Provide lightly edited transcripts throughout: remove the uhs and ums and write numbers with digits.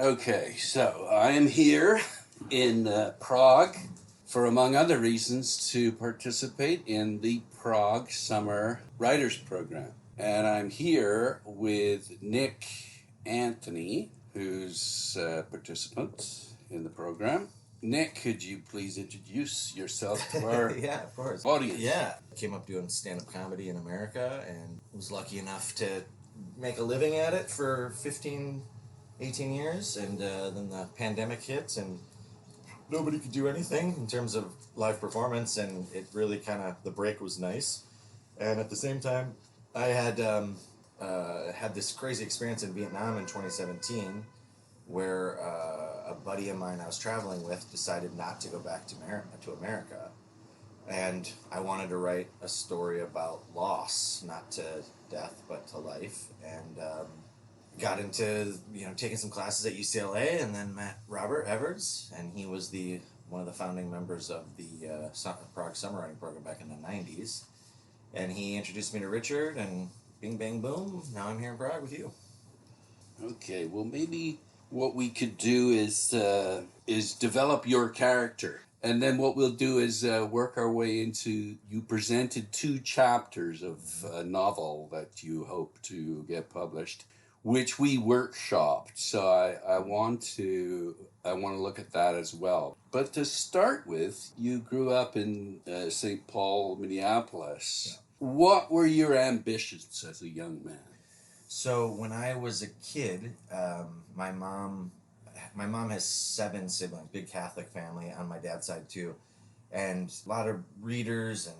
Okay, so I am here in Prague for, among other reasons, to participate in the Prague Summer Writers Program. And I'm here with Nick Anthony, who's a participant in the program. Nick, could you please introduce yourself to our Yeah, of course. audience? Yeah. I came up doing stand-up comedy in America and was lucky enough to make a living at it for 15, 18 years. And then the pandemic hit and nobody could do anything in terms of live performance. And it really the break was nice. And at the same time, I had this crazy experience in Vietnam in 2017 where a buddy of mine I was traveling with decided not to go back to America. And I wanted to write a story about loss, not to death, but to life. And got into taking some classes at UCLA, and then met Robert Everts, and he was one of the founding members of the Prague Summer Program back in the 90s. And he introduced me to Richard, and bing, bang, boom, now I'm here in Prague with you. Okay, well, maybe what we could do is develop your character, and then what we'll do is work our way into. You presented 2 chapters of a novel that you hope to get published, which we workshopped. So I want to look at that as well. But to start with, you grew up in St. Paul, Minneapolis. Yeah. What were your ambitions as a young man? So when I was a kid, my mom has 7 siblings, big Catholic family on my dad's side too, and a lot of readers and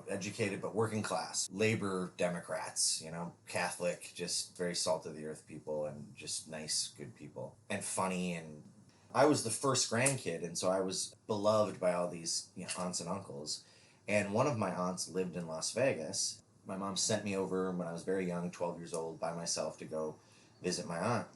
educated but working class, labor Democrats, Catholic, just very salt of the earth people and just nice, good people and funny. And I was the first grandkid, and so I was beloved by all these aunts and uncles. And one of my aunts lived in Las Vegas. My mom sent me over when I was very young, 12 years old, by myself to go visit my aunt.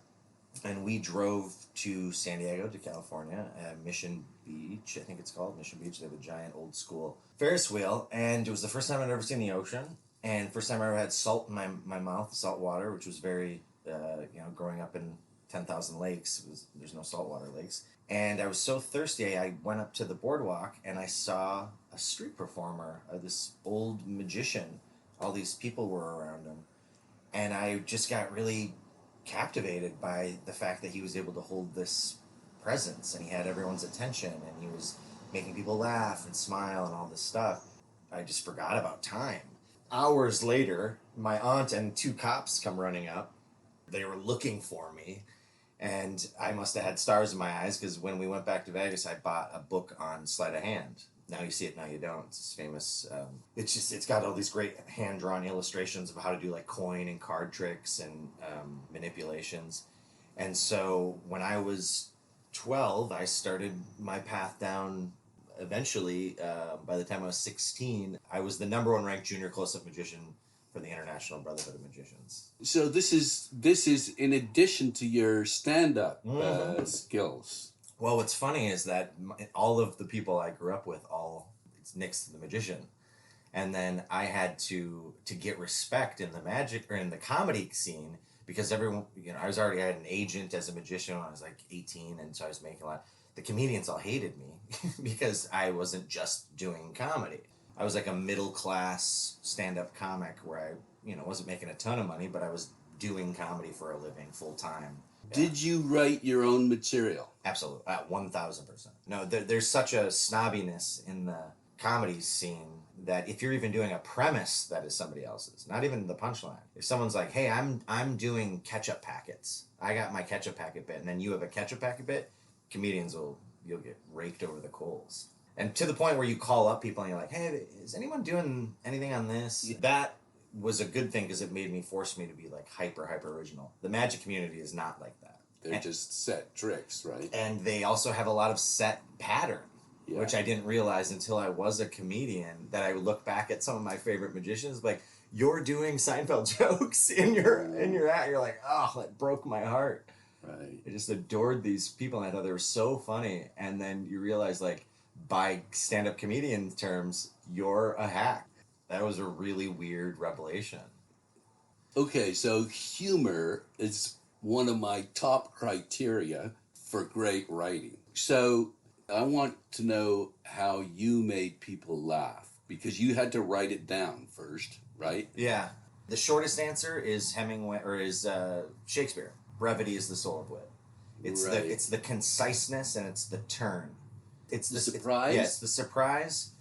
And we drove to San Diego, to California, at Mission Beach, I think it's called, Mission Beach. They have a giant old school Ferris wheel. And it was the first time I'd ever seen the ocean. And first time I ever had salt in my mouth, salt water, which was very, growing up in 10,000 lakes, there's no saltwater lakes. And I was so thirsty, I went up to the boardwalk and I saw a street performer, this old magician. All these people were around him. And I just got really captivated by the fact that he was able to hold this presence and he had everyone's attention and he was making people laugh and smile and all this stuff. I just forgot about time. Hours later, my aunt and 2 cops come running up. They were looking for me, and I must have had stars in my eyes because when we went back to Vegas, I bought a book on sleight of hand. Now you see it, now you don't. It's this famous, it's got all these great hand-drawn illustrations of how to do like coin and card tricks and manipulations. And so when I was 12, I started my path down. Eventually, by the time I was 16, I was the #1 ranked junior close-up magician for the International Brotherhood of Magicians. So this is in addition to your stand-up skills. Well, what's funny is that all of the people I grew up with, it's Nick's the magician. And then I had to get respect in the magic or in the comedy scene because everyone, I had an agent as a magician when I was like 18, and so I was making a lot. The comedians all hated me because I wasn't just doing comedy. I was like a middle-class stand-up comic where I, wasn't making a ton of money, but I was doing comedy for a living full-time. Yeah. Did you write your own material? Absolutely, 1,000%. No, there's such a snobbiness in the comedy scene that if you're even doing a premise that is somebody else's, not even the punchline. If someone's like, "Hey, I'm doing ketchup packets. I got my ketchup packet bit," and then you have a ketchup packet bit, you'll get raked over the coals. And to the point where you call up people and you're like, "Hey, is anyone doing anything on this?" Yeah. That was a good thing because it forced me to be like hyper original. The magic community is not like that. They're just set tricks, right? And they also have a lot of set pattern, which I didn't realize until I was a comedian, that I would look back at some of my favorite magicians, like, you're doing Seinfeld jokes in your act. You're like, oh, that broke my heart. Right. I just adored these people and I thought they were so funny. And then you realize, like, by stand-up comedian terms, you're a hack. That was a really weird revelation. Okay, so humor is one of my top criteria for great writing. So I want to know how you made people laugh, because you had to write it down first, right? Yeah. The shortest answer is Hemingway, or is Shakespeare. Brevity is the soul of wit. It's the conciseness, and it's the turn. It's the surprise. It's the surprise.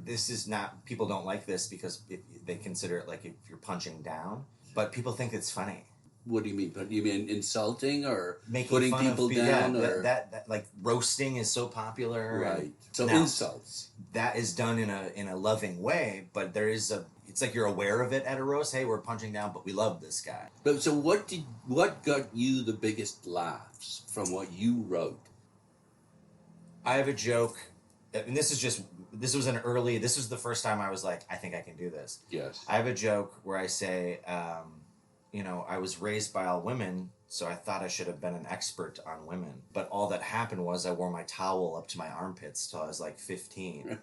This is not, people don't like this because they consider it like if you're punching down, but people think it's funny. What do you mean? You mean insulting or making putting fun people of down? Yeah, or that like roasting is so popular. Right. So now, insults. That is done in a loving way, but there is it's like you're aware of it at a roast. Hey, we're punching down, but we love this guy. But so what got you the biggest laughs from what you wrote? I have a joke, and this was the first time I was like, I think I can do this. Yes. I have a joke where I say, I was raised by all women, so I thought I should have been an expert on women. But all that happened was I wore my towel up to my armpits till I was like 15.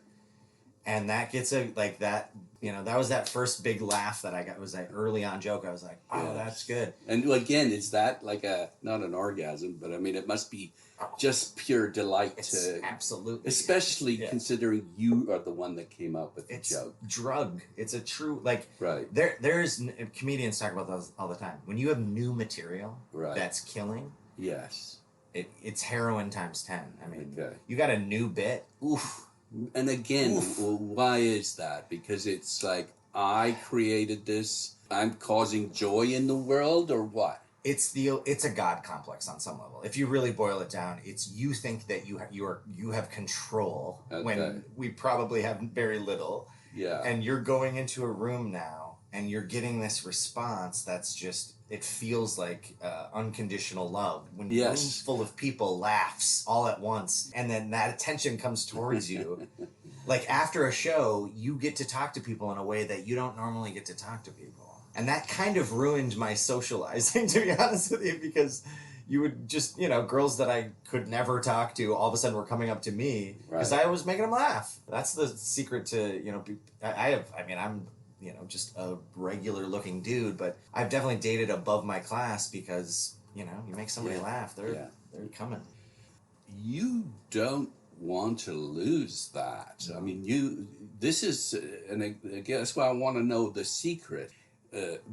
And that gets that was that first big laugh that I got. It was like early on joke. I was like, oh, yes. That's good. And again, is that like not an orgasm, but I mean, it must be just pure delight absolutely, especially considering you are the one that came up with the joke. Drug. It's a true, right. There's comedians talk about those all the time. When you have new material that's killing, yes, it's heroin times 10. I mean, okay. You got a new bit. Oof. And again, well, why is that? Because it's like, I created this, I'm causing joy in the world, or what? It's a God complex on some level. If you really boil it down, it's you think that you have control when we probably have very little. Yeah. And you're going into a room now, and you're getting this response that's just, it feels like unconditional love. When a room full of people laughs all at once, and then that attention comes towards you. Like after a show, you get to talk to people in a way that you don't normally get to talk to people. And that kind of ruined my socializing, to be honest with you, because you would just, girls that I could never talk to, all of a sudden were coming up to me because I was making them laugh. That's the secret to, I'm just a regular looking dude, but I've definitely dated above my class because, you make somebody laugh, they're coming. You don't want to lose that. I mean, this is, and I guess why I want to know the secret,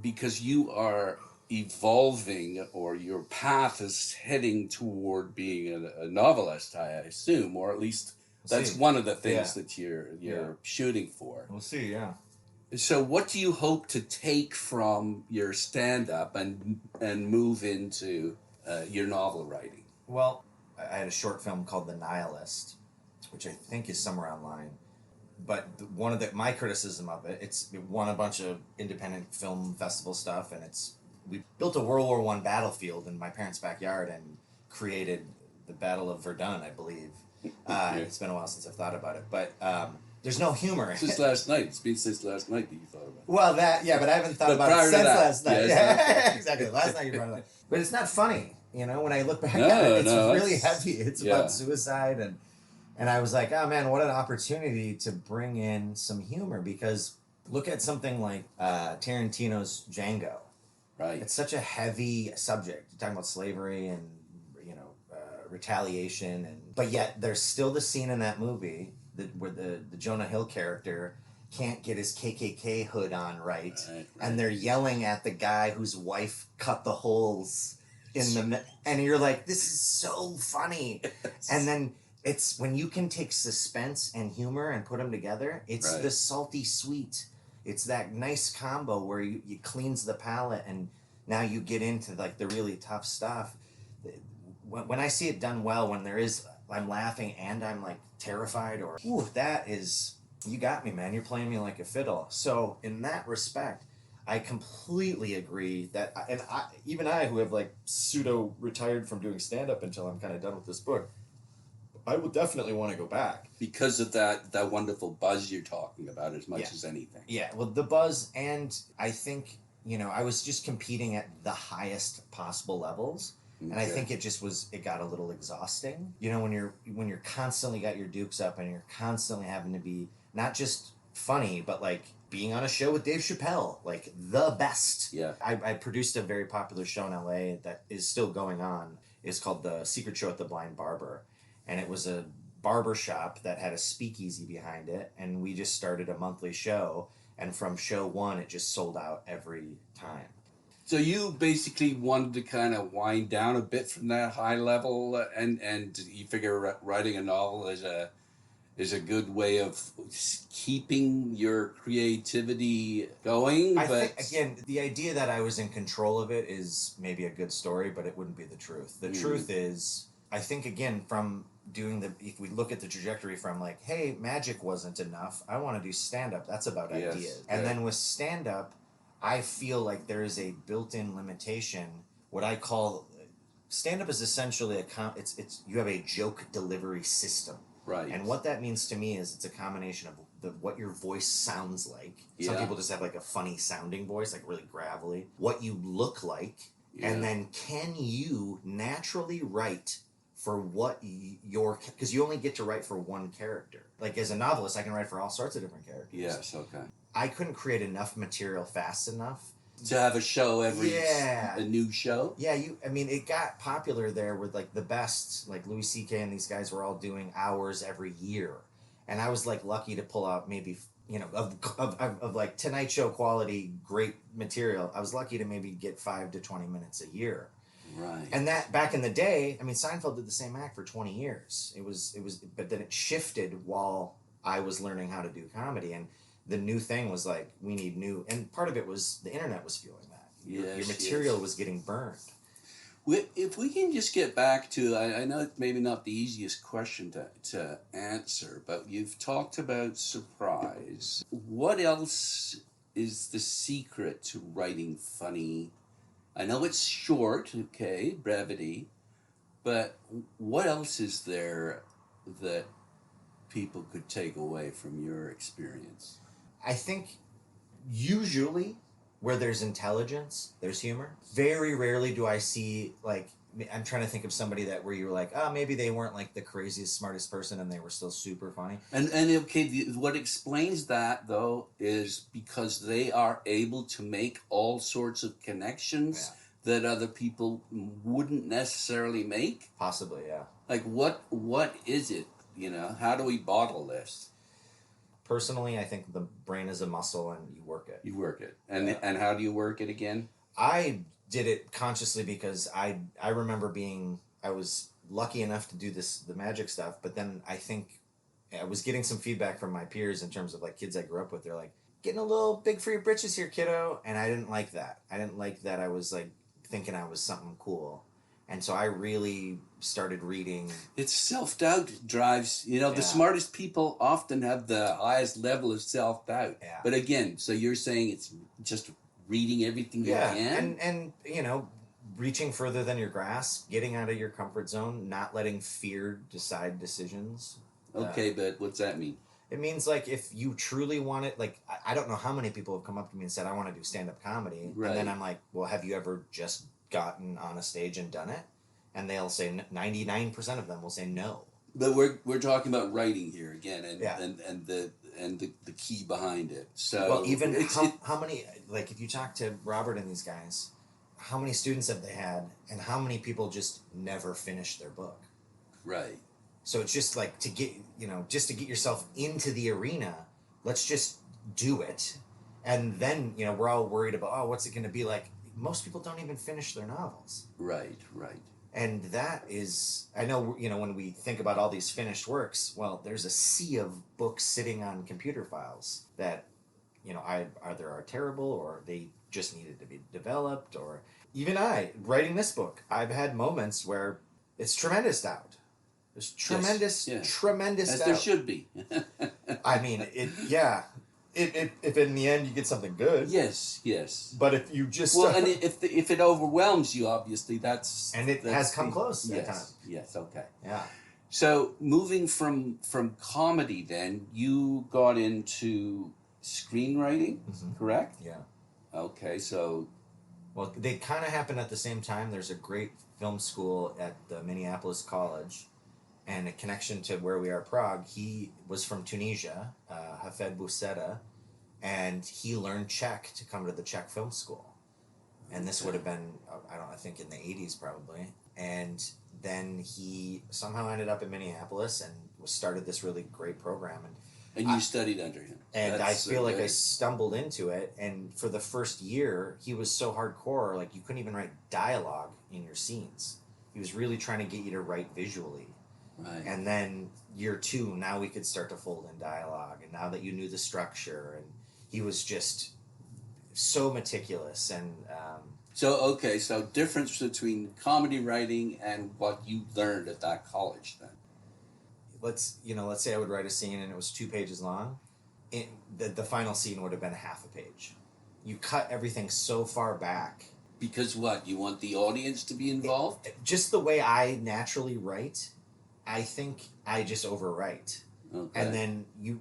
because you are evolving, or your path is heading toward being a novelist, I assume, or at least that's one of the things that you're shooting for. We'll see, yeah. So what do you hope to take from your stand-up and move into your novel writing? Well, I had a short film called The Nihilist, which I think is somewhere online. But my criticism of it, it won a bunch of independent film festival stuff, and we built a World War I battlefield in my parents' backyard and created the Battle of Verdun, I believe. It's been a while since I've thought about it, but there's no humor. Since last night. It's been since last night that you thought about it. Well, but I haven't thought about it since last night. Yeah, exactly. Last night you brought it up. But it's not funny, when I look back at it, it's really heavy. It's about suicide, and I was like, oh man, what an opportunity to bring in some humor, because look at something like Tarantino's Django. Right. It's such a heavy subject. You're talking about slavery and retaliation, but yet there's still the scene in that movie where the Jonah Hill character can't get his KKK hood on right. And they're yelling at the guy whose wife cut the holes and you're like, this is so funny. And then it's when you can take suspense and humor and put them together, it's the salty sweet. It's that nice combo where you cleanse the palate, and now you get into like the really tough stuff. When I see it done well, when I'm laughing and I'm like terrified, or that is, you got me, man. You're playing me like a fiddle. So in that respect, I completely agree that, even I who have like pseudo retired from doing stand-up until I'm kind of done with this book, I will definitely want to go back. Because of that wonderful buzz you're talking about as much as anything. Yeah, well, the buzz, and I think, I was just competing at the highest possible levels. Okay. And I think it got a little exhausting. When you're constantly got your dukes up and you're constantly having to be not just funny, but like being on a show with Dave Chappelle, like the best. Yeah. I produced a very popular show in LA that is still going on. It's called The Secret Show at the Blind Barber. And it was a barber shop that had a speakeasy behind it. And we just started a monthly show. And from show one, it just sold out every time. So you basically wanted to kind of wind down a bit from that high level, and you figure writing a novel is a good way of keeping your creativity going. I But think, again, the idea that I was in control of it is maybe a good story, but it wouldn't be the truth. The truth is, I think, again, from doing if we look at the trajectory from like, hey, magic wasn't enough, I want to do stand-up. That's about ideas. And then with stand-up, I feel like there is a built-in limitation. What I call stand-up is essentially it's you have a joke delivery system. Right. And what that means to me is it's a combination of what your voice sounds like. Some people just have like a funny sounding voice, like really gravelly. What you look like, and then can you naturally write for what because you only get to write for one character. Like as a novelist, I can write for all sorts of different characters. Yes, okay. I couldn't create enough material fast enough to have a show a new show. Yeah, I mean, it got popular there with like the best, like Louis C.K. and these guys were all doing hours every year, and I was like lucky to pull out maybe of like Tonight Show quality great material. I was lucky to maybe get 5 to 20 minutes a year. Right. And that back in the day, I mean, Seinfeld did the same act for 20 years. It was, but then it shifted while I was learning how to do comedy. And the new thing was like, we need new, and part of it was the internet was fueling that. Your material was getting burned. If we can just get back to, I know it's maybe not the easiest question to answer, but you've talked about surprise. What else is the secret to writing funny? I know it's short, okay, brevity, but what else is there that people could take away from your experience? I think usually where there's intelligence, there's humor. Very rarely do I see, like, I'm trying to think of somebody that where you're like, oh, maybe they weren't like the craziest, smartest person and they were still super funny. And okay, what explains that though is because they are able to make all sorts of connections that other people wouldn't necessarily make. Possibly, yeah. Like what is it? You know, how do we bottle this? Personally, I think the brain is a muscle and you work it. You work it. And how do you work it again? I did it consciously because I remember I was lucky enough to do the magic stuff, but then I think I was getting some feedback from my peers in terms of like kids I grew up with. They're like, getting a little big for your britches here, kiddo. And I didn't like that. I was like thinking I was something cool. And so I really started reading. It's self-doubt drives, the smartest people often have the highest level of self-doubt. Yeah. But again, so you're saying it's just reading everything you can? And reaching further than your grasp, getting out of your comfort zone, not letting fear decide decisions. Okay, but what's that mean? It means like if you truly want it, like I don't know how many people have come up to me and said, I want to do stand-up comedy. Right. And then I'm like, well, have you ever just gotten on a stage and done it? And they'll say 99% of them will say no. But we're talking about writing here again, and the key behind it. So well, even how many, like if you talk to Robert and these guys, how many students have they had, and how many people just never finish their book? Right. So it's just like to get yourself into the arena. Let's just do it, and then we're all worried about what's it going to be like. Most people don't even finish their novels. Right. And that is, I know, when we think about all these finished works, well, there's a sea of books sitting on computer files that, either are terrible or they just needed to be developed, or even writing this book, I've had moments where it's tremendous doubt. There's tremendous As doubt. There should be. I mean, if in the end you get something good. Yes. But if you just... Well, and if it overwhelms you, obviously, that's... And it has come close at times. Yes, okay. Yeah. So, moving from comedy then, you got into screenwriting, correct? Yeah. Okay, so... Well, they kind of happen at the same time. There's a great film school at the Minneapolis College, and a connection to where we are, Prague. He was from Tunisia, Hafed Bouseda, and he learned Czech to come to the Czech film school. And this would have been, I think in the 80s probably. And then he somehow ended up in Minneapolis and started this really great program. And you studied under him. And I feel like I stumbled into it. And for the first year, he was so hardcore, like you couldn't even write dialogue in your scenes. He was really trying to get you to write visually. Right. And then year 2, now we could start to fold in dialogue. And now that you knew the structure, and he was just so meticulous. And so difference between comedy writing and what you learned at that college then. Let's say I would write a scene and it was 2 pages long. The final scene would have been half a page. You cut everything so far back. Because what? You want the audience to be involved? Just the way I naturally write, I think I just overwrite. Okay. And then you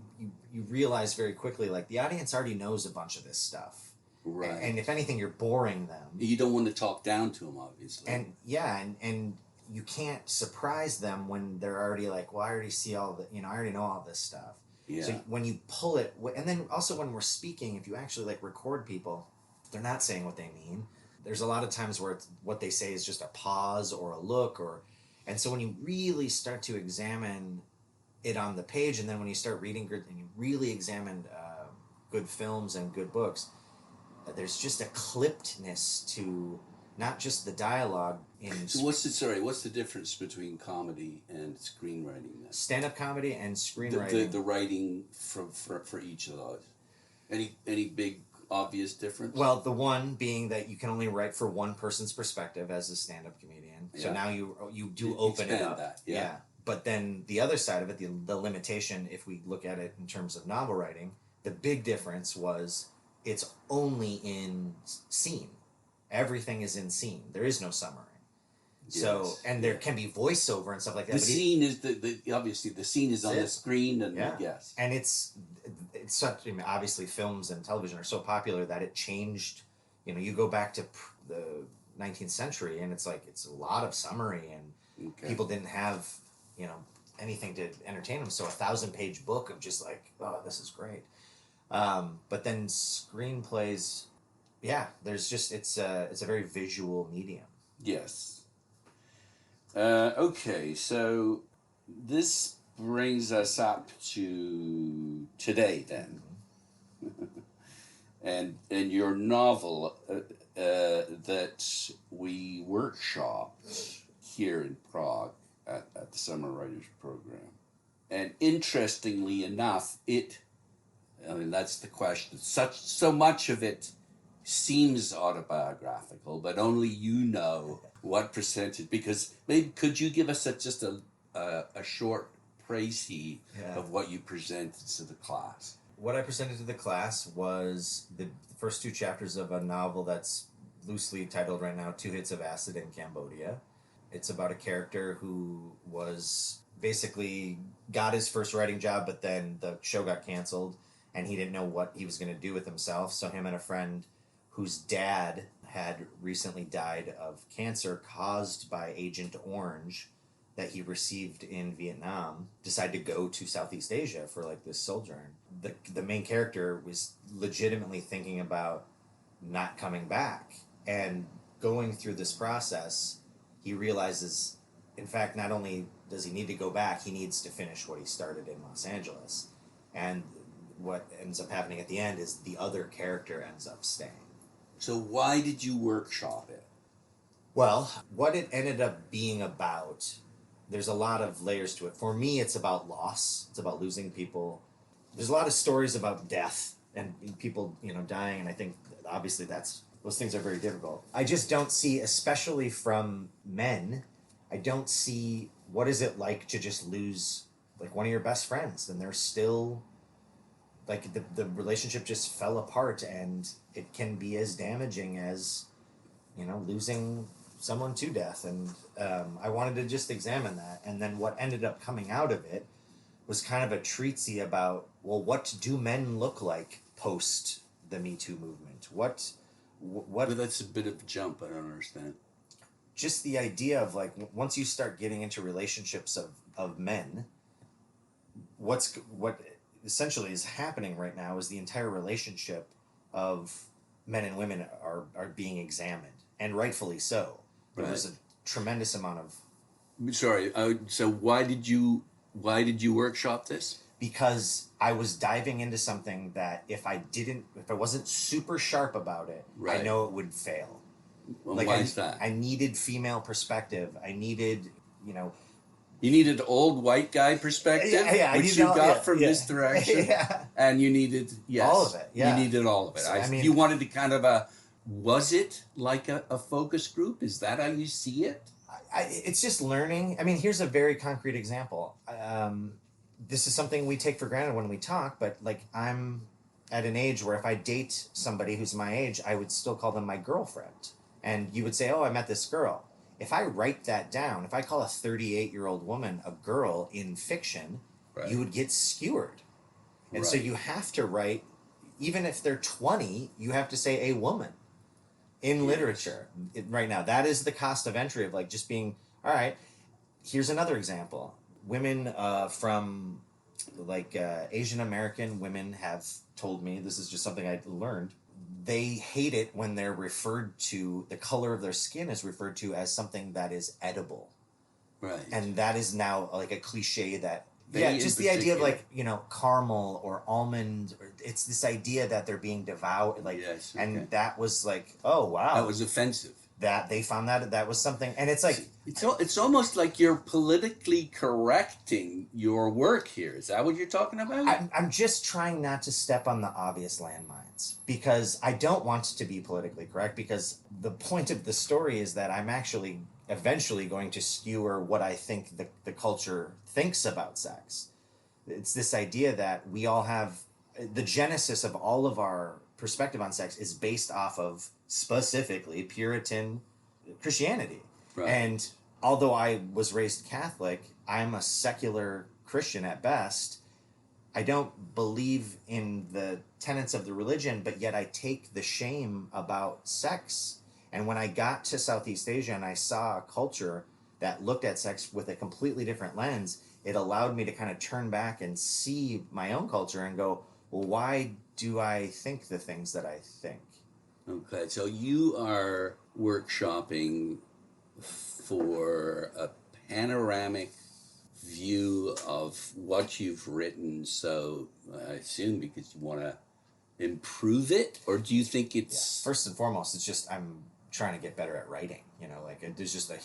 realize very quickly, like, the audience already knows a bunch of this stuff. Right. And if anything, you're boring them. You don't want to talk down to them, obviously. And and you can't surprise them when they're already like, well, I already see all the, I already know all this stuff. Yeah. So when you pull it, and then also when we're speaking, if you actually like record people, they're not saying what they mean. There's a lot of times where what they say is just a pause or a look, and so when you really start to examine it on the page, and then when you start reading and you really examine good films and good books, there's just a clippedness to not just the dialogue in. So what's the difference between comedy and screenwriting then? Stand-up comedy and screenwriting. The writing for each of those. Any big obvious difference? Well, the one being that you can only write for one person's perspective as a stand-up comedian. So now you do open it up. That, yeah. But then the other side of it, the limitation, if we look at it in terms of novel writing, the big difference was it's only in scene. Everything is in scene. There is no summary. So, and there can be voiceover and stuff like that. The scene is obviously the scene is on the screen, and yes, and it's such. Obviously, films and television are so popular that it changed. You go back to the 19th century, and it's like it's a lot of summary, and people didn't have anything to entertain them. So 1,000-page book of just like, oh, this is great. But then screenplays. Yeah, there's just it's a very visual medium. Yes. Okay, so this brings us up to today then, and your novel that we workshopped here in Prague at the Summer Writers Program, and interestingly enough, that's the question. So much of it seems autobiographical, but only you know what percentage. Because maybe could you give us just a short précis of what you presented to the class? What I presented to the class was the first 2 chapters of a novel that's loosely titled right now, 2 Hits of Acid in Cambodia. It's about a character who was basically got his first writing job, but then the show got canceled and he didn't know what he was going to do with himself. So him and a friend whose dad had recently died of cancer caused by Agent Orange that he received in Vietnam, decided to go to Southeast Asia for like this sojourn. The main character was legitimately thinking about not coming back, and going through this process, he realizes, in fact, not only does he need to go back, he needs to finish what he started in Los Angeles. And what ends up happening at the end is the other character ends up staying. So why did you workshop it? Well, what it ended up being about, there's a lot of layers to it. For me, it's about loss. It's about losing people. There's a lot of stories about death and people, dying, and I think obviously those things are very difficult. I just don't see, especially from men, I don't see what is it like to just lose like one of your best friends, and they're still like the relationship just fell apart, and it can be as damaging as losing someone to death. And I wanted to just examine that, and then what ended up coming out of it was kind of a treatise about, well, what do men look like post the Me Too movement? What But that's a bit of a jump. I don't understand. just the idea of like once you start getting into relationships of men, what essentially is happening right now is the entire relationship of men and women are being examined, and rightfully so. There was a tremendous amount of. Sorry. So why did you workshop this? Because I was diving into something that if I wasn't super sharp about it, I know it would fail. Well, why is that? I needed female perspective. I needed, You needed old white guy perspective, which you got from this direction, and you needed all of it. Yeah, you needed all of it. So, you wanted to kind of was it like a focus group? Is that how you see it? It's just learning. I mean, here's a very concrete example. This is something we take for granted when we talk, but like I'm at an age where if I date somebody who's my age, I would still call them my girlfriend. And you would say, oh, I met this girl. If I write that down, if I call a 38-year-old woman a girl in fiction, you would get skewered. And so you have to write, even if they're 20, you have to say a woman in literature right now. That is the cost of entry of like just being, all right, here's another example. Women from like Asian American women have told me, this is just something I learned, they hate it when they're referred to, the color of their skin is referred to as something that is edible. Right. And that is now like a cliche that, just the idea of like, caramel or almond, it's this idea that they're being devoured. Like, and that was like, oh, wow. That was offensive. That they found that was something, and it's like it's almost like you're politically correcting your work here. Is that what you're talking about? I'm just trying not to step on the obvious landmines because I don't want to be politically correct, because the point of the story is that I'm actually eventually going to skewer what I think the culture thinks about sex. It's this idea that we all have the genesis of all of our perspective on sex is based off of specifically Puritan Christianity. Right. And although I was raised Catholic, I'm a secular Christian at best. I don't believe in the tenets of the religion, but yet I take the shame about sex. And when I got to Southeast Asia and I saw a culture that looked at sex with a completely different lens, it allowed me to kind of turn back and see my own culture and go, well, why do I think the things that I think? Okay, so you are workshopping for a panoramic view of what you've written, so I assume because you want to improve it, or do you think it's... Yeah. First and foremost, it's just I'm trying to get better at writing, like there's just a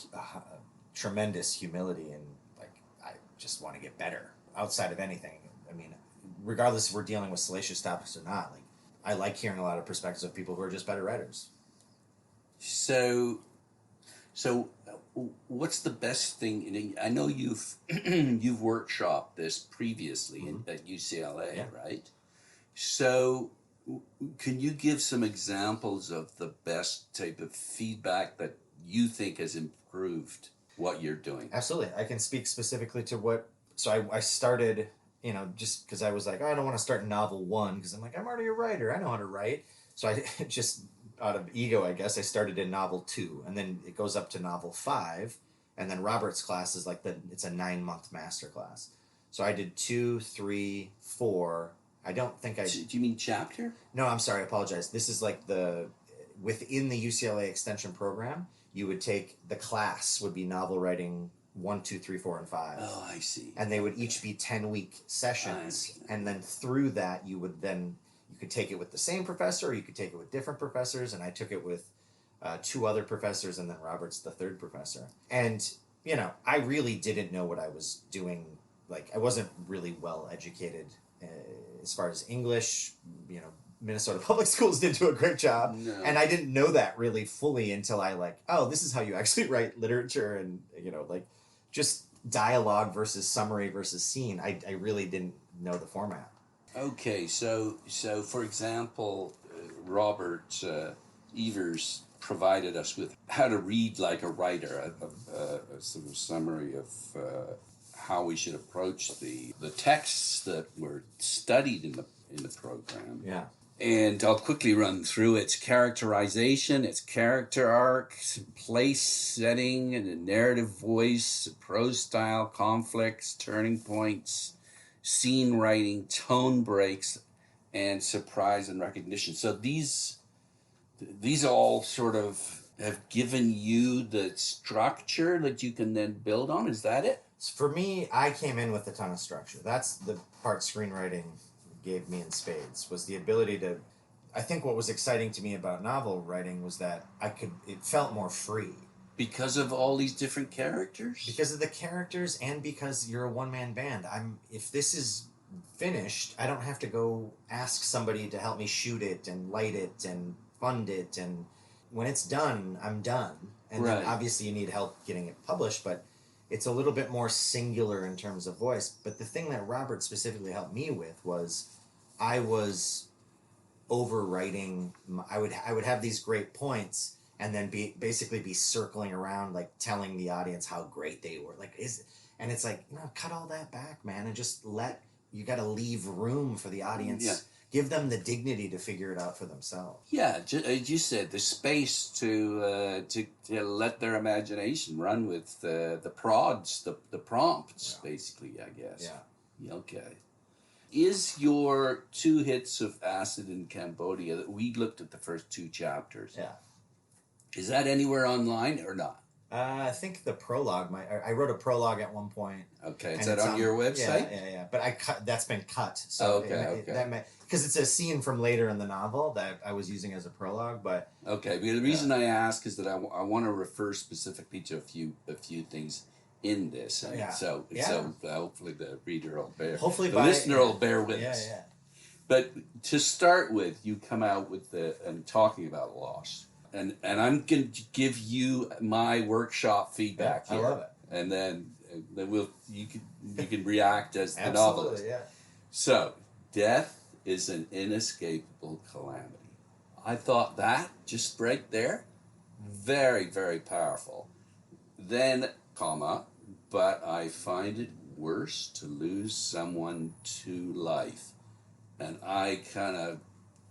tremendous humility, and like I just want to get better outside of anything. I mean, regardless if we're dealing with salacious topics or not, like I like hearing a lot of perspectives of people who are just better writers. So what's the best thing? I know you've you've workshopped this previously at UCLA, right? So can you give some examples of the best type of feedback that you think has improved what you're doing? Absolutely. I can speak specifically to what... So I started... just because I was like, oh, I don't want to start novel 1 because I'm like, I'm already a writer. I know how to write. So I just, out of ego, I guess, I started in novel 2, and then it goes up to novel 5, and then Robert's class is like it's a 9-month master class. So I did 2, 3, 4. I don't think I... Do you mean chapter? No, I'm sorry. I apologize. This is like within the UCLA extension program, you would take, the class would be novel writing 1, 2, 3, 4, and 5. Oh, I see. And they would each be 10-week sessions. And then through that, you could take it with the same professor, or you could take it with different professors. And I took it with 2 other professors, and then Robert's the 3rd professor. And, I really didn't know what I was doing. Like, I wasn't really well educated as far as English. Minnesota Public Schools did do a great job. No. And I didn't know that really fully until I this is how you actually write literature, and, just dialogue versus summary versus scene. I really didn't know the format. Okay, so for example, Robert Evers provided us with how to read like a writer, a sort of summary of how we should approach the texts that were studied in the program. Yeah. And I'll quickly run through its characterization, its character arc, place, setting, and a narrative voice, prose style, conflicts, turning points, scene writing, tone breaks, and surprise and recognition. So these all sort of have given you the structure that you can then build on. Is that it? For me, I came in with a ton of structure. That's the part screenwriting gave me in spades, was the ability to... I think what was exciting to me about novel writing was that it felt more free. Because of all these different characters? Because of the characters, and because you're a one-man band. If this is finished, I don't have to go ask somebody to help me shoot it and light it and fund it, and when it's done, I'm done. And right. Then obviously you need help getting it published, but it's a little bit more singular in terms of voice. But the thing that Robert specifically helped me with was I was overwriting. I would have these great points and then basically be circling around, like telling the audience how great they were. And it's like, cut all that back, man, and just you got to leave room for the audience. Yeah. Give them the dignity to figure it out for themselves. Yeah, as you said, the space to let their imagination run with the prods, the prompts, yeah. Basically, I guess. Yeah. Okay. Is your 2 hits of acid in Cambodia, that we looked at the first 2 chapters? Yeah. Is that anywhere online or not? I think the prologue. I wrote a prologue at one point. Okay, is that on your website? Yeah. But that's been cut. So okay. Because it's a scene from later in the novel that I was using as a prologue. But okay, but the reason I ask is that I want to refer specifically to a few things in this. So hopefully the reader will bear. Hopefully the listener will bear with us. Yeah. But to start with, you come out with and talking about loss. And I'm going to give you my workshop feedback here. I love it. And then you can react as the Absolutely, novelist. Yeah. So, death is an inescapable calamity. I thought that, just right there, very, very powerful. Then, but I find it worse to lose someone to life. And I kind of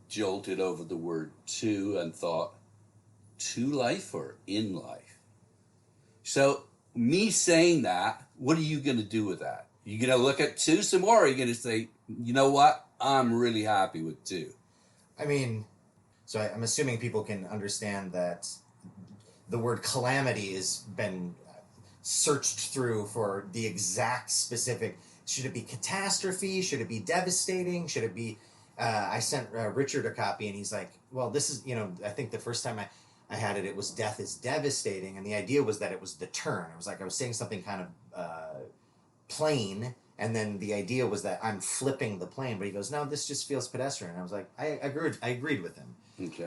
jolted over the word to and thought, to life or in life? So me saying that, what are you going to do with that? Are you going to look at 2 some more, or are you going to say, you know what, I'm really happy with 2? I mean, so I'm assuming people can understand that the word calamity has been searched through for the exact specific. Should it be catastrophe? Should it be devastating? Should it be... I sent Richard a copy, and he's like, well, this is, I think the first time I had it was death is devastating, and the idea was that it was the turn. It was like I was saying something kind of plain, and then the idea was that I'm flipping the plane. But he goes, no, this just feels pedestrian. And I was like, I agreed with him. Okay.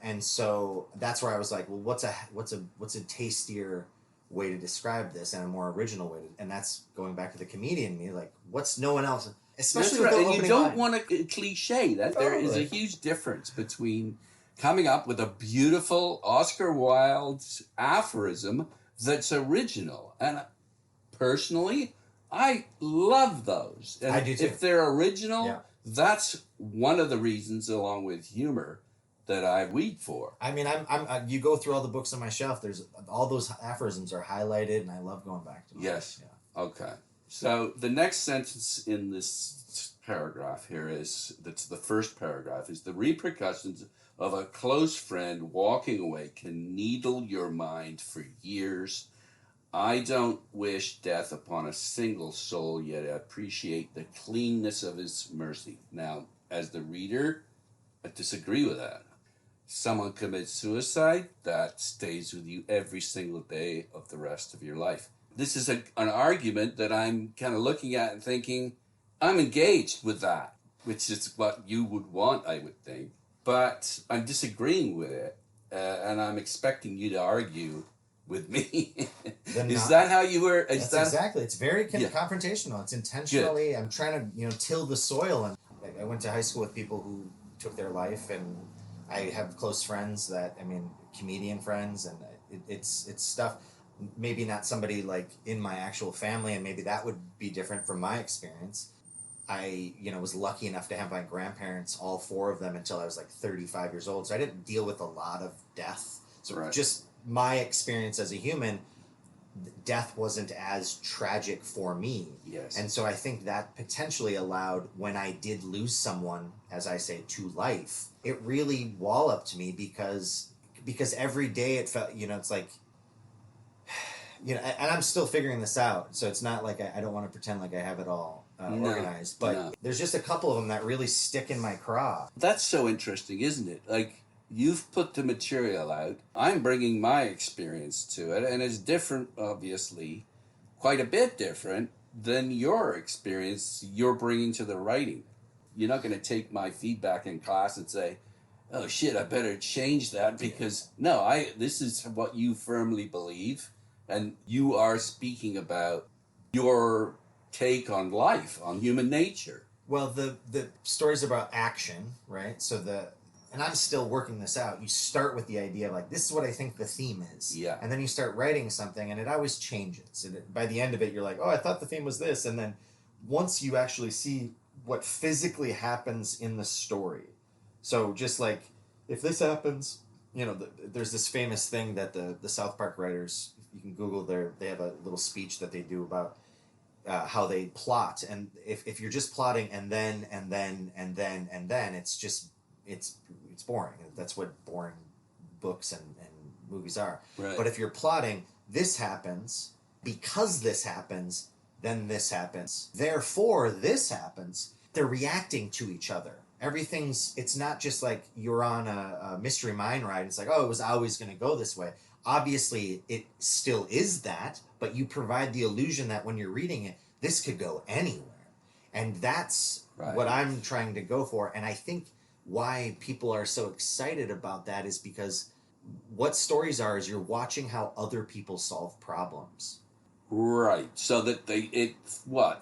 And so that's where I was like, well, what's a tastier way to describe this, and a more original way and that's going back to the comedian in me, like, what's no one else, especially with the and you don't line. Want to cliche that. Totally. There is a huge difference between coming up with a beautiful Oscar Wilde aphorism that's original. And personally, I love those. And I do too. If they're original, that's one of the reasons, along with humor, that I weed for. I mean, you go through all the books on my shelf, there's all those aphorisms are highlighted, and I love going back to them. Yes. Yeah. Okay. So the next sentence in this paragraph here that's the first paragraph, is the repercussions of a close friend walking away can needle your mind for years. I don't wish death upon a single soul, yet I appreciate the cleanness of his mercy. Now, as the reader, I disagree with that. Someone commits suicide, that stays with you every single day of the rest of your life. This is an argument that I'm kind of looking at and thinking, I'm engaged with that, which is what you would want, I would think. But I'm disagreeing with it, and I'm expecting you to argue with me. Is that how you were? Exactly. It's very confrontational. It's intentionally. Good. I'm trying to till the soil. And I went to high school with people who took their life, and I have close friends comedian friends, and it's stuff. Maybe not somebody like in my actual family, and maybe that would be different from my experience. I, was lucky enough to have my grandparents, all four of them, until I was like 35 years old. So I didn't deal with a lot of death. So Right. just my experience as a human, death wasn't as tragic for me. Yes. And so I think that potentially allowed, when I did lose someone, as I say, to life, it really walloped me because every day it felt, it's like, and I'm still figuring this out. So it's not like I don't want to pretend like I have it all organized, but there's just a couple of them that really stick in my craw. That's so interesting, isn't it? Like, you've put the material out. I'm bringing my experience to it, and it's different, obviously, quite a bit different than your experience you're bringing to the writing. You're not going to take my feedback in class and say, "Oh shit, I better change that," because this is what you firmly believe, and you are speaking about your take on life, on human nature. Well, the story's about action, right? And I'm still working this out. You start with the idea of like, this is what I think the theme is. Yeah. And then you start writing something, and it always changes. And by the end of it, you're like, oh, I thought the theme was this. And then once you actually see what physically happens in the story. So just like, if this happens, there's this famous thing that the South Park writers, you can Google they have a little speech that they do about how they plot. And if you're just plotting and then, it's boring. That's what boring books and movies are. Right. But if you're plotting, this happens, because this happens, then this happens, therefore this happens, they're reacting to each other. It's not just like you're on a mystery mind ride. It's like, oh, it was always going to go this way. Obviously, it still is that, but you provide the illusion that when you're reading it, this could go anywhere. And that's what I'm trying to go for. And I think why people are so excited about that is because what stories are is you're watching how other people solve problems. Right. So that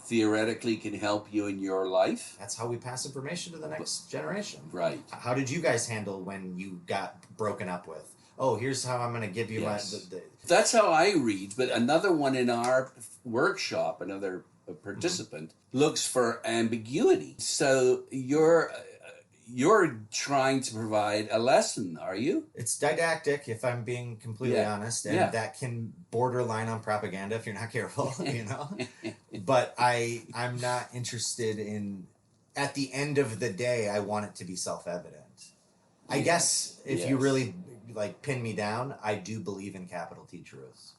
theoretically can help you in your life? That's how we pass information to the next generation. Right. How did you guys handle when you got broken up with? Oh, here's how I'm going to give you That's how I read, but another one in our workshop, another participant, looks for ambiguity. So you're trying to provide a lesson, are you? It's didactic, if I'm being completely honest, and that can borderline on propaganda if you're not careful, But I'm not interested in, at the end of the day, I want it to be self-evident. I guess if you really pin me down, I do believe in capital T truths.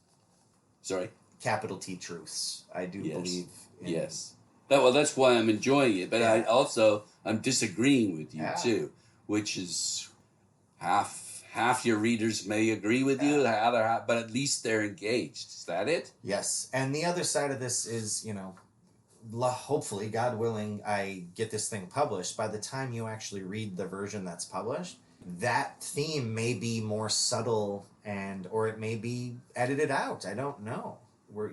Sorry? Capital T truths. I do believe in... Yes. That's why I'm enjoying it, but I'm disagreeing with you too, which is half your readers may agree with you, the other half, but at least they're engaged. Is that it? Yes. And the other side of this is, hopefully, God willing, I get this thing published. By the time you actually read the version that's published, that theme may be more subtle or it may be edited out. I don't know.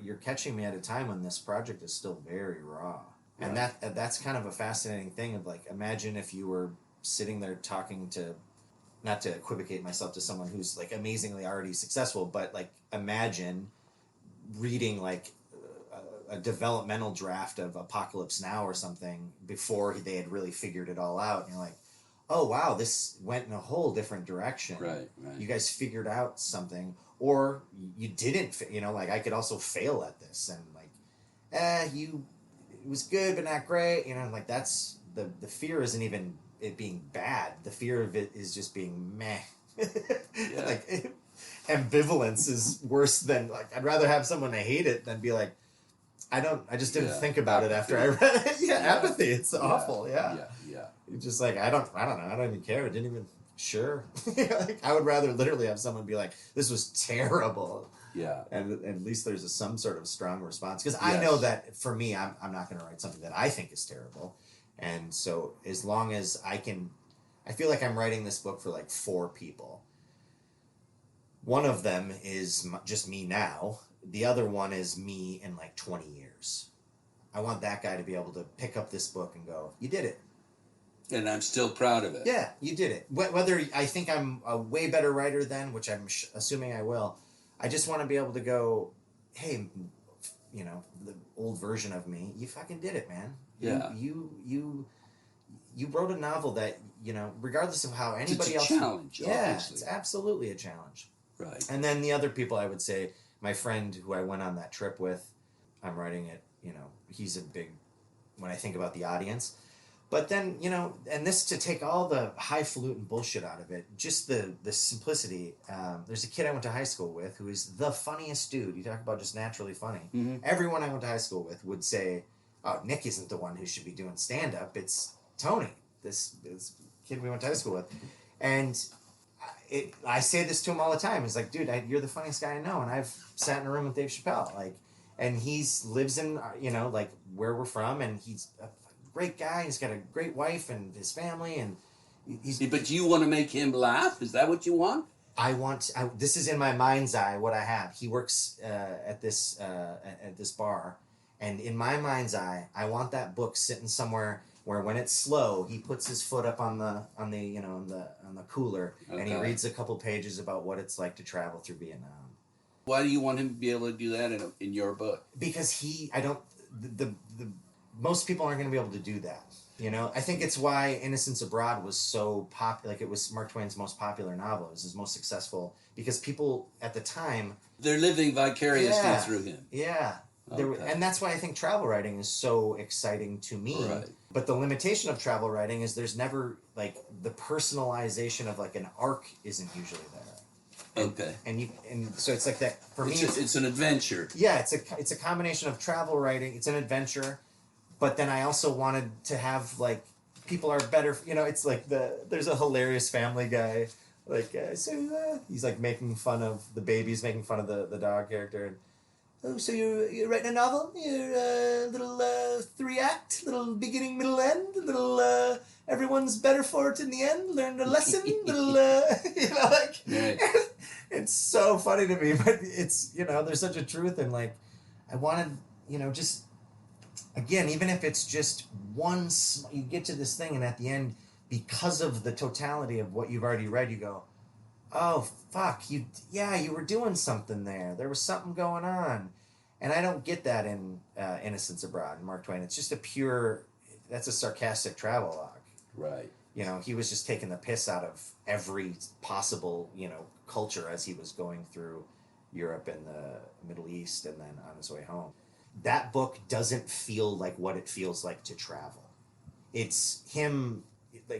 You're catching me at a time when this project is still very raw. And that's kind of a fascinating thing of imagine if you were sitting there talking to, not to equivocate myself to someone who's amazingly already successful, but imagine reading a developmental draft of Apocalypse Now or something before they had really figured it all out. And you're like, oh wow, this went in a whole different direction. Right. You guys figured out something, or you didn't. I could also fail at this, and it was good but not great. That's the fear isn't even it being bad. The fear of it is just being meh. Ambivalence is worse than I'd rather have someone to hate it than be like, I just didn't think about it after I read it. Apathy. It's awful. Yeah. You're just I don't know. I don't even care. It didn't even, sure. I would rather literally have someone be like, this was terrible. Yeah. And at least there's some sort of strong response. Because I know that for me, I'm not going to write something that I think is terrible. And so as long as I feel like I'm writing this book for 4 people. One of them is just me now. The other one is me in 20 years. I want that guy to be able to pick up this book and go, you did it. And I'm still proud of it. Yeah, you did it. Whether I think I'm a way better writer than, which I'm assuming I will, I just want to be able to go, hey, the old version of me, you fucking did it, man. Yeah. You wrote a novel that, regardless of how anybody else... It's a challenge, obviously. It's absolutely a challenge. Right. And then the other people, I would say, my friend who I went on that trip with, I'm writing it, he's a big, when I think about the audience. But then, and this, to take all the highfalutin bullshit out of it, just the simplicity. There's a kid I went to high school with who is the funniest dude. You talk about just naturally funny. Mm-hmm. Everyone I went to high school with would say, oh, Nick isn't the one who should be doing stand-up. It's Tony, this kid we went to high school with. And I say this to him all the time. He's like, dude, you're the funniest guy I know. And I've sat in a room with Dave Chappelle. And lives in, where we're from. And he's a great guy. He's got a great wife and his family. And But you want to make him laugh? Is that what you want? This is in my mind's eye what I have. He works at this bar. And in my mind's eye, I want that book sitting somewhere where when it's slow, he puts his foot up on the cooler, okay, and he reads a couple pages about what it's like to travel through Vietnam. Why do you want him to be able to do that in your book? Because most people aren't going to be able to do that. I think it's why Innocents Abroad was so popular. Like, it was Mark Twain's most popular novel. It was his most successful because people at the time, they're living vicariously through him. Yeah. Okay. And that's why I think travel writing is so exciting to me. Right. But the limitation of travel writing is there's never, the personalization of, an arc isn't usually there. Okay. And so it's like that, for me... It's an adventure. Yeah, it's a combination of travel writing, it's an adventure, but then I also wanted to have, people are better... it's like there's a hilarious Family Guy, he's, making fun of the babies, making fun of the dog character, and... Oh, so you're writing a novel? You're a little 3-act, little beginning, middle, end, little everyone's better for it in the end, learn a lesson, little, Right. It's so funny to me, but it's, there's such a truth, and I wanted, just, again, even if it's just you get to this thing, and at the end, because of the totality of what you've already read, you go, oh, fuck, you were doing something there. There was something going on. And I don't get that in Innocents Abroad and Mark Twain. It's just that's a sarcastic travelogue. Right. He was just taking the piss out of every possible, culture as he was going through Europe and the Middle East and then on his way home. That book doesn't feel like what it feels like to travel. It's him...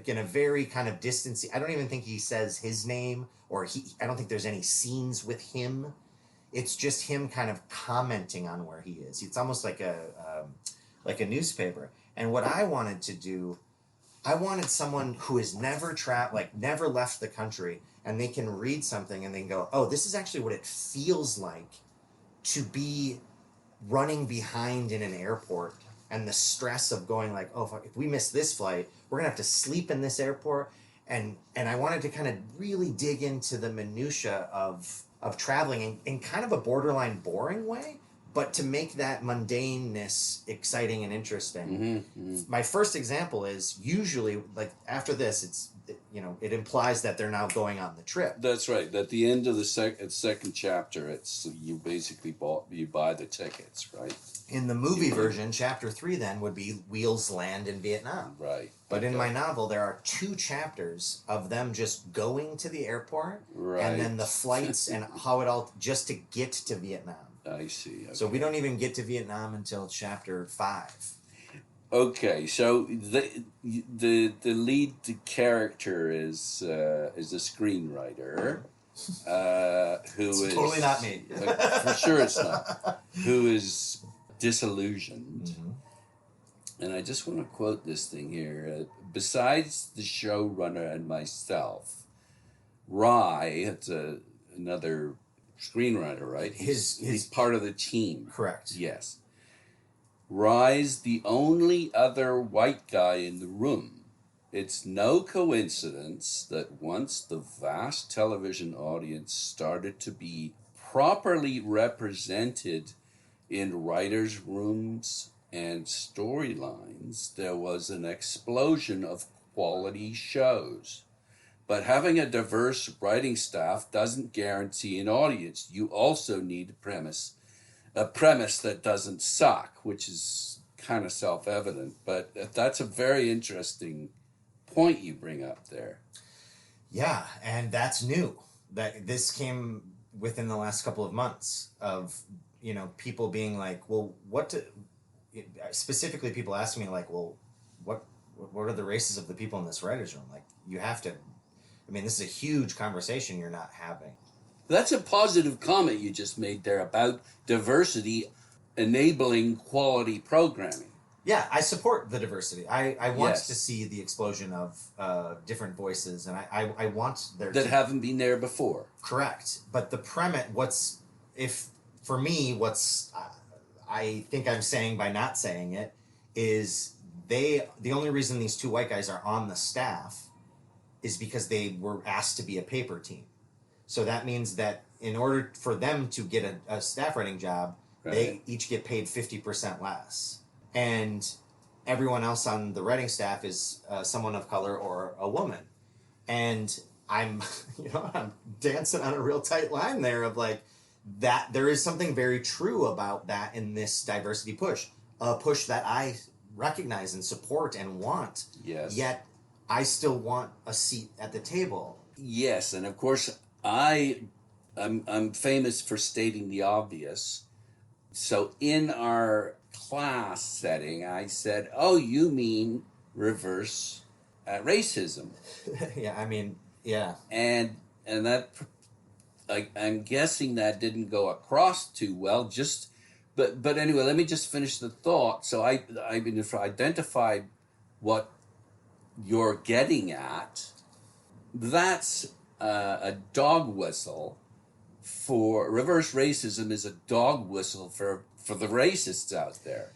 in a very kind of distance. I don't even think he says his name, I don't think there's any scenes with him. It's just him kind of commenting on where he is. It's almost like a newspaper. And what I wanted to do, I wanted someone who has never never left the country, and they can read something and they can go, oh, this is actually what it feels like to be running behind in an airport. And the stress of going oh, fuck, if we miss this flight, we're going to have to sleep in this airport. And I wanted to kind of really dig into the minutia of traveling in kind of a borderline boring way, but to make that mundaneness exciting and interesting. Mm-hmm, mm-hmm. My first example is usually, after this, it implies that they're now going on the trip. That's right. At the end of the second chapter, you basically you buy the tickets, right? In the movie version, chapter 3 then would be Wheels land in Vietnam. Right. But in my novel, there are 2 chapters of them just going to the airport, right, and then the flights and how it all, just to get to Vietnam. I see. Okay. So we don't even get to Vietnam until chapter 5. Okay, so the lead character is a screenwriter who is totally not me. For sure, it's not. Who is disillusioned. Mm-hmm. And I just want to quote this thing here. Besides the showrunner and myself, Rye, it's another screenwriter, right? He's part of the team. Correct. Yes. Rye's the only other white guy in the room. It's no coincidence that once the vast television audience started to be properly represented in writers' rooms and storylines, there was an explosion of quality shows. But having a diverse writing staff doesn't guarantee an audience. You also need a premise a premise that doesn't suck, which is kind of self-evident. But that's a very interesting point you bring up there. Yeah, and that's new. That this came within the last couple of months of, people being like, well, specifically people asking me like, well, what are the races of the people in this writer's room? Like, you have to, this is a huge conversation you're not having. That's a positive comment you just made there about diversity enabling quality programming. Yeah, I support the diversity. I want Yes. to see the explosion of different voices, and I want there that to... haven't been there before. Correct. But the premise, for me, I think I'm saying by not saying it, is the only reason these two white guys are on the staff is because they were asked to be a paper team. So that means that in order for them to get a staff writing job, Right. They each get paid 50% less. And everyone else on the writing staff is someone of color or a woman. And I'm dancing on a real tight line there of like, that there is something very true about that in this diversity push. A push that I recognize and support and want. Yes. Yet I still want a seat at the table. Yes, and of course I'm famous for stating the obvious. So in our class setting, I said, "Oh, you mean reverse racism?" Yeah, yeah. And that I'm guessing that didn't go across too well. But anyway, let me just finish the thought. So I've identified what you're getting at. That's a dog whistle for reverse racism is a dog whistle for the racists out there.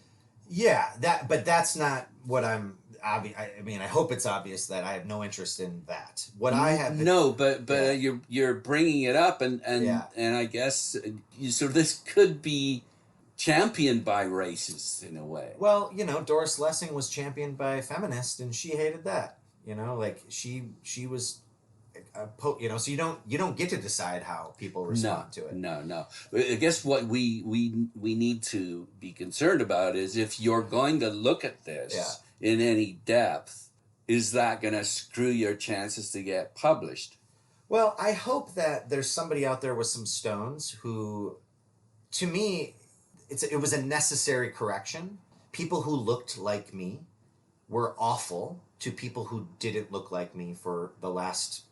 Yeah, but that's not what I'm. I hope it's obvious that I have no interest in that. What I have. No, but Yeah. you're bringing it up, and Yeah. and I guess so. This could be championed by racists in a way. Well, Doris Lessing was championed by a feminist, and she hated that. Like she was, so you don't get to decide how people respond to it. No. I guess what we need to be concerned about is if you're going to look at this in any depth, is that going to screw your chances to get published? Well, I hope that there's somebody out there with some stones who, to me, it was a necessary correction. People who looked like me were awful to people who didn't look like me for the last,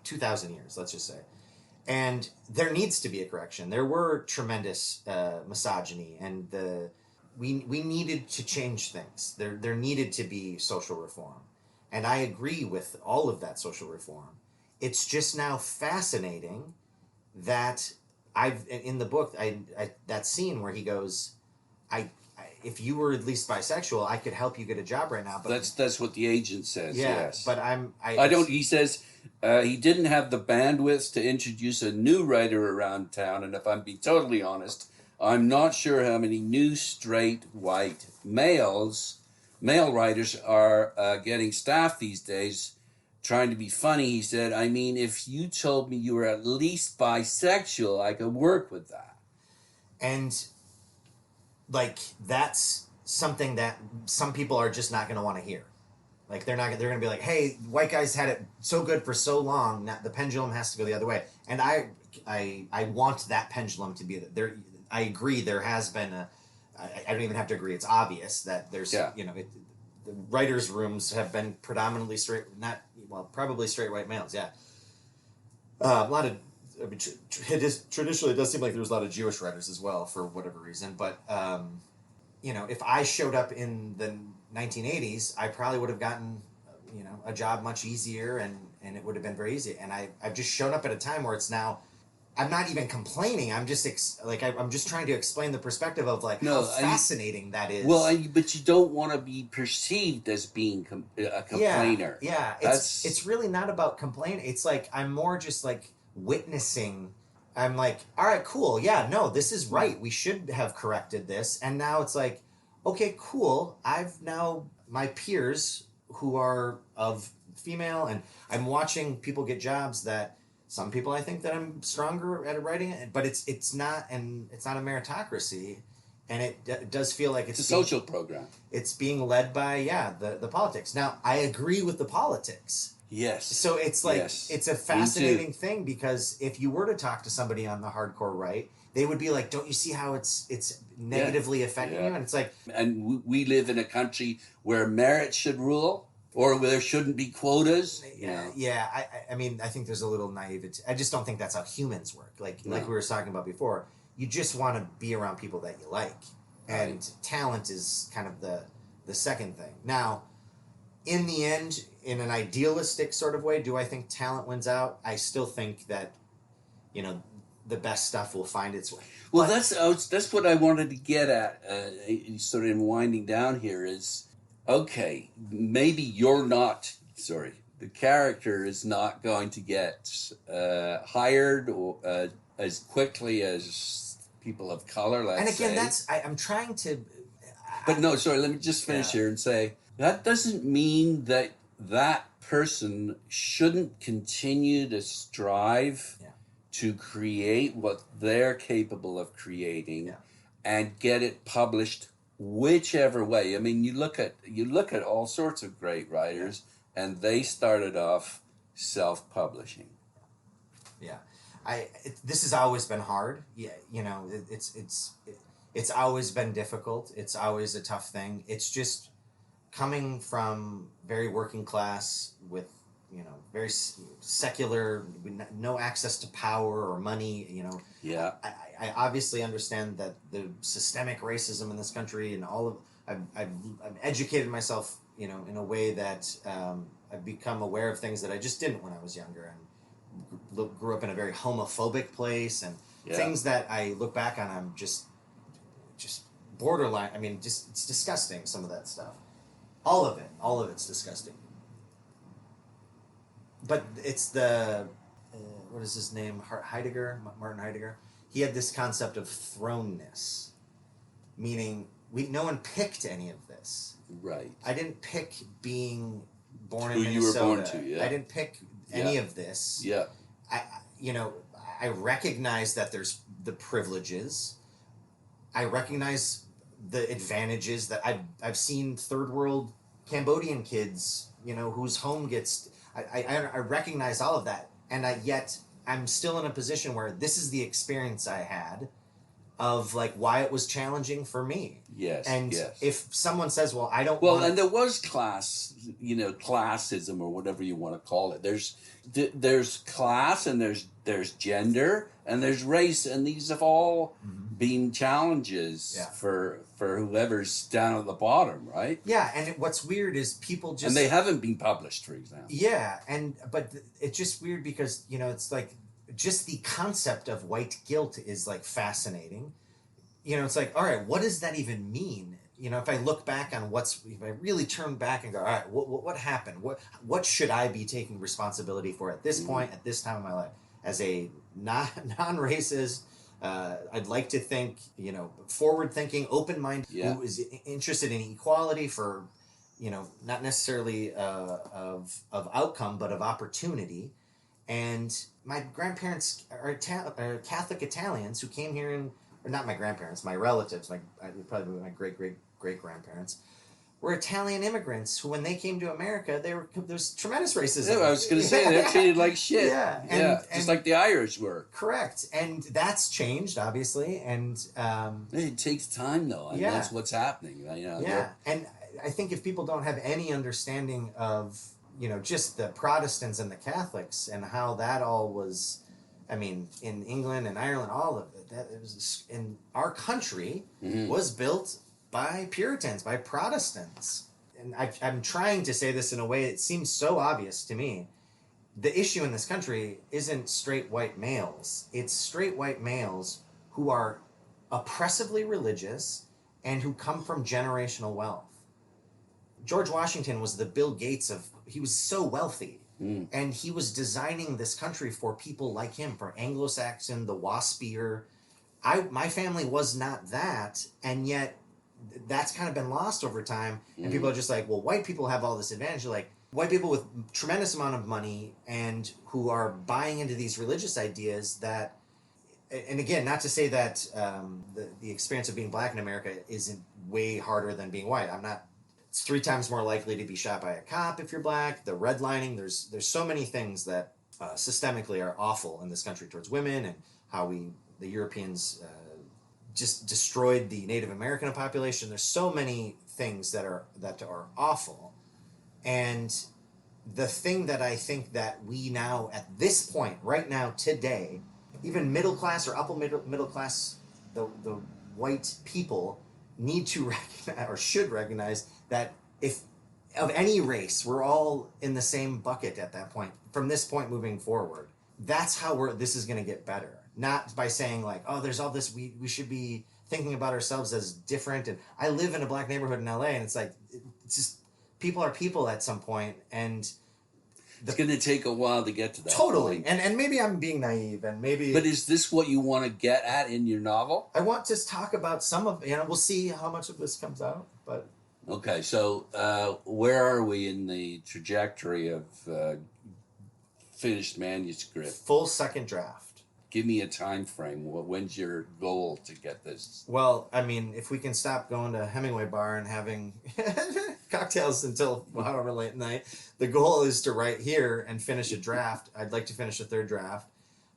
2,000 years, let's just say. And there needs to be a correction. There were tremendous misogyny, and we needed to change things. There needed to be social reform. And I agree with all of that social reform. It's just now fascinating that in the book, that scene where he goes, if you were at least bisexual, I could help you get a job right now. But that's what the agent says. Yeah, yes. But I don't. He says he didn't have the bandwidth to introduce a new writer around town, and if I'm being totally honest, I'm not sure how many new straight white male writers are getting staff these days. Trying to be funny, he said, if you told me you were at least bisexual, I could work with that. And, that's something that some people are just not going to want to hear. They're going to be like, hey, white guys had it so good for so long, now the pendulum has to go the other way. And I want that pendulum to be there. I agree there has been I don't even have to agree, it's obvious that there's, the writers' rooms have been predominantly probably straight white males, yeah. A lot of, traditionally it does seem like there's a lot of Jewish writers as well, for whatever reason, but, if I showed up in the 1980s, I probably would have gotten, a job much easier, and it would have been very easy, and I've just shown up at a time where it's now, I'm not even complaining. I'm just I'm just trying to explain the perspective of how fascinating that is. Well, but you don't want to be perceived as being a complainer. Yeah. It's really not about complaining. It's I'm more just witnessing. I'm all right, cool. Yeah, no, this is right. We should have corrected this. And now it's okay, cool. I've now my peers who are of female, and I'm watching people get jobs that Some people I think that I'm stronger at writing it, but it's not a meritocracy, and it does feel like It's a social program. It's being led by the politics. Now I agree with the politics. Yes. So it's like it's a fascinating thing, because if you were to talk to somebody on the hardcore right, they would be like, "Don't you see how it's negatively affecting you?" And it's like, and we live in a country where merit should rule, or where there shouldn't be quotas. I mean, I think there's a little naivety. I just don't think that's how humans work. Like we were talking about before, you just want to be around people that you like, and talent is kind of the second thing. Now, in the end, in an idealistic sort of way, do I think talent wins out? I still think that, the best stuff will find its way. Well, that's what I wanted to get at, sort of in winding down here is, okay, maybe the character is not going to get hired or as quickly as people of color, let's say. And again, I'm trying to... But no, sorry, let me just finish here and say, that doesn't mean that person shouldn't continue to strive to create what they're capable of creating and get it published whichever way. I mean, you look at all sorts of great writers, and they started off self-publishing. This has always been hard. It's always been difficult. It's always a tough thing. It's just coming from very working class with, very secular, no access to power or money, I obviously understand that the systemic racism in this country and all of, I've educated myself, in a way that I've become aware of things that I just didn't when I was younger, and grew up in a very homophobic place, and things that I look back on, I'm just borderline. I mean, it's disgusting, some of that stuff. All of it's disgusting. But it's what is his name? Martin Heidegger. He had this concept of thrownness, meaning no one picked any of this. Right. I didn't pick being born Who in Minnesota. you were born to, I didn't pick any of this. Yeah. I recognize that there's the privileges. I recognize the advantages that I've seen third world Cambodian kids, whose home gets... I recognize all of that, and yet I'm still in a position where this is the experience I had of why it was challenging for me. Yes. And if someone says, "Well, I don't," and there was classism or whatever you want to call it. There's class, and there's gender, and there's race, and these have all been challenges for whoever's down at the bottom, right? Yeah, and what's weird is people just... And they haven't been published, for example. Yeah, but it's just weird because, it's like, just the concept of white guilt is, fascinating. It's like, all right, what does that even mean? If I look back on if I really turn back and go, all right, what happened? What should I be taking responsibility for at this point, at this time in my life? As a non-racist... I'd like to think, forward-thinking, open-minded, who is interested in equality for, not necessarily of outcome, but of opportunity. And my grandparents are Catholic Italians who came here or not my grandparents, my relatives, probably my great-great-great-grandparents, were Italian immigrants who, when they came to America, there's tremendous racism. Yeah, I was going to say, they're treated like shit. And just like the Irish were. Correct. And that's changed, obviously. And it takes time, though. And that's what's happening. And I think if people don't have any understanding of, just the Protestants and the Catholics and how that all was... I mean, in England and Ireland, all of it, it was in our country was built by Puritans, by Protestants. And I'm trying to say this in a way that seems so obvious to me. The issue in this country isn't straight white males. It's straight white males who are oppressively religious and who come from generational wealth. George Washington was the Bill Gates he was so wealthy. And he was designing this country for people like him, for Anglo-Saxon, the waspier. My family was not that, and yet that's kind of been lost over time. And people are just like, well, white people have all this advantage. You're like, white people with tremendous amount of money and who are buying into these religious ideas that, and again, not to say that the experience of being black in America isn't way harder than being white. I'm not. It's 3 times more likely to be shot by a cop if you're black. The redlining. There's so many things that systemically are awful in this country towards women, and how the Europeans just destroyed the Native American population. There's so many things that are awful, and the thing that I think that we now at this point right now today, even middle class or upper middle class, the white people need to recognize or should recognize that if of any race, we're all in the same bucket at that point. From this point moving forward, that's how this is going to get better. Not by saying like, oh, there's all this, we should be thinking about ourselves as different. And I live in a black neighborhood in LA, and it's like, it's just, people are people at some point, and it's going to take a while to get to that totally point. And maybe I'm being naive, and maybe, but is this what you want to get at in your novel? I want to talk about some of, we'll see how much of this comes out, but okay, so where are we in the trajectory of finished manuscript? Full second draft. Give me a time frame. When's your goal to get this? Well, I mean, if we can stop going to Hemingway bar and having cocktails until however late at night, the goal is to write here and finish a draft. I'd like to finish a third draft.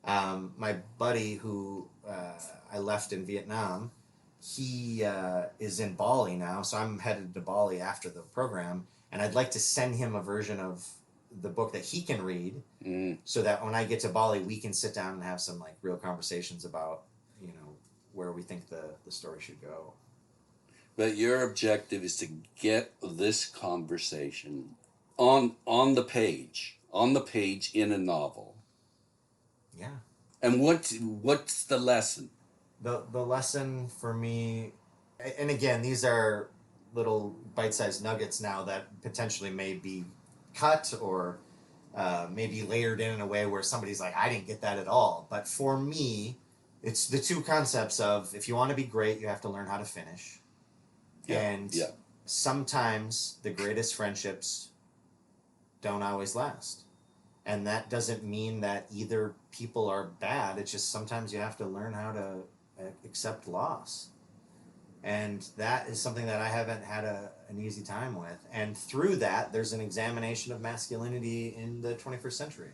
My buddy who I left in Vietnam, he is in Bali now, so I'm headed to Bali after the program, and I'd like to send him a version of the book that he can read, so that when I get to Bali, we can sit down and have some like real conversations about, where we think the story should go. But your objective is to get this conversation on the page in a novel. Yeah. And what's the lesson? The lesson for me, and again, these are little bite-sized nuggets now that potentially may be cut or maybe layered in a way where somebody's like, I didn't get that at all. But for me, it's the two concepts of, if you want to be great, you have to learn how to finish. And sometimes the greatest friendships don't always last. And that doesn't mean that either people are bad. It's just sometimes you have to learn how to accept loss. And that is something that I haven't had an easy time with. And through that, there's an examination of masculinity in the 21st century.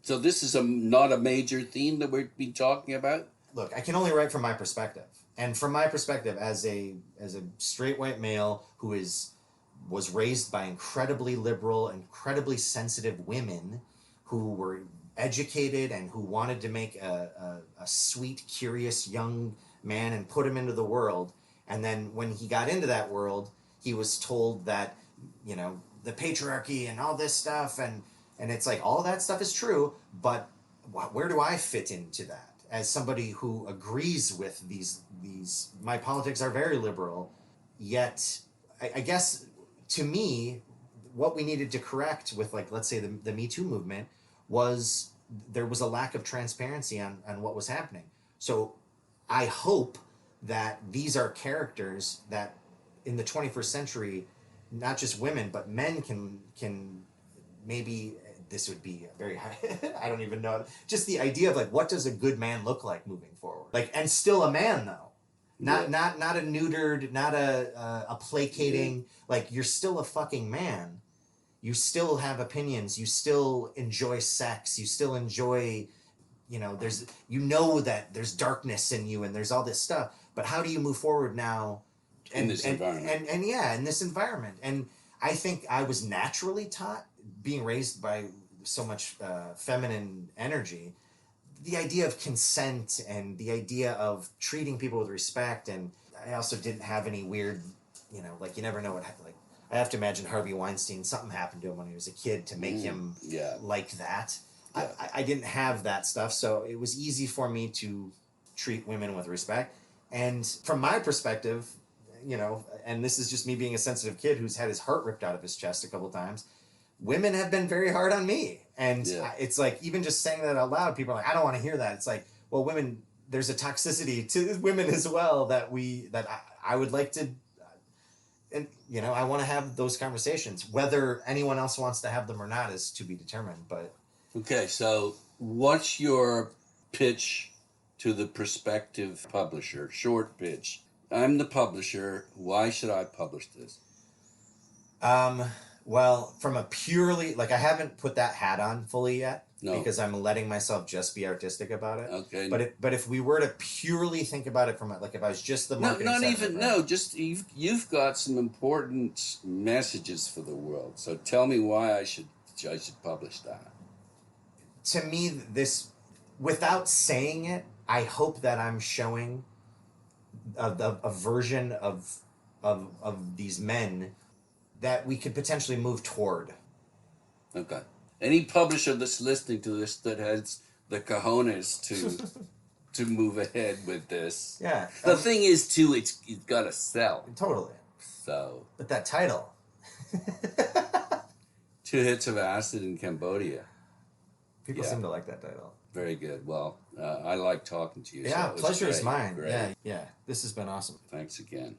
So this is not a major theme that we've been talking about? Look, I can only write from my perspective. And from my perspective, as a straight white male who was raised by incredibly liberal, incredibly sensitive women who were educated and who wanted to make a sweet, curious young man and put him into the world. And then when he got into that world, he was told that, the patriarchy and all this stuff, and it's like, all that stuff is true, but where do I fit into that? As somebody who agrees with these my politics are very liberal, yet I guess to me, what we needed to correct with, like, let's say the Me Too movement was there was a lack of transparency on what was happening. So I hope that these are characters that in the 21st century, not just women, but men can maybe, this would be a very high, I don't even know, just the idea of like, what does a good man look like moving forward? Like, and still a man though. Not a neutered, not a placating, like, you're still a fucking man. You still have opinions, you still enjoy sex, you still enjoy, that there's darkness in you and there's all this stuff, but how do you move forward now in this environment? And in this environment. And I think I was naturally taught, being raised by so much feminine energy, the idea of consent and the idea of treating people with respect. And I also didn't have any weird, like, you never know what, like, I have to imagine Harvey Weinstein, something happened to him when he was a kid to make him like that. Yeah. I didn't have that stuff, so it was easy for me to treat women with respect. And from my perspective, and this is just me being a sensitive kid who's had his heart ripped out of his chest a couple times, women have been very hard on me. And it's like, even just saying that out loud, people are like, I don't want to hear that. It's like, well, women, there's a toxicity to women as well that I would like to, and I want to have those conversations. Whether anyone else wants to have them or not is to be determined. But okay, so what's your pitch to the prospective publisher? Short pitch. I'm the publisher. Why should I publish this? Well, from a purely, like, I haven't put that hat on fully yet. No. Because I'm letting myself just be artistic about it. Okay. But if we were to purely think about it from like, if I was just the marketing just you've got some important messages for the world. So tell me why I should publish that. To me, this, without saying it, I hope that I'm showing a version of these men that we could potentially move toward. Okay. Any publisher that's listening to this that has the cojones to move ahead with this. Yeah. The thing is, too, it's got to sell. Totally. So. But that title. 2 hits of acid in Cambodia. People seem to like that title. Very good. Well, I like talking to you. Yeah, so pleasure is mine. Great. Yeah. This has been awesome. Thanks again.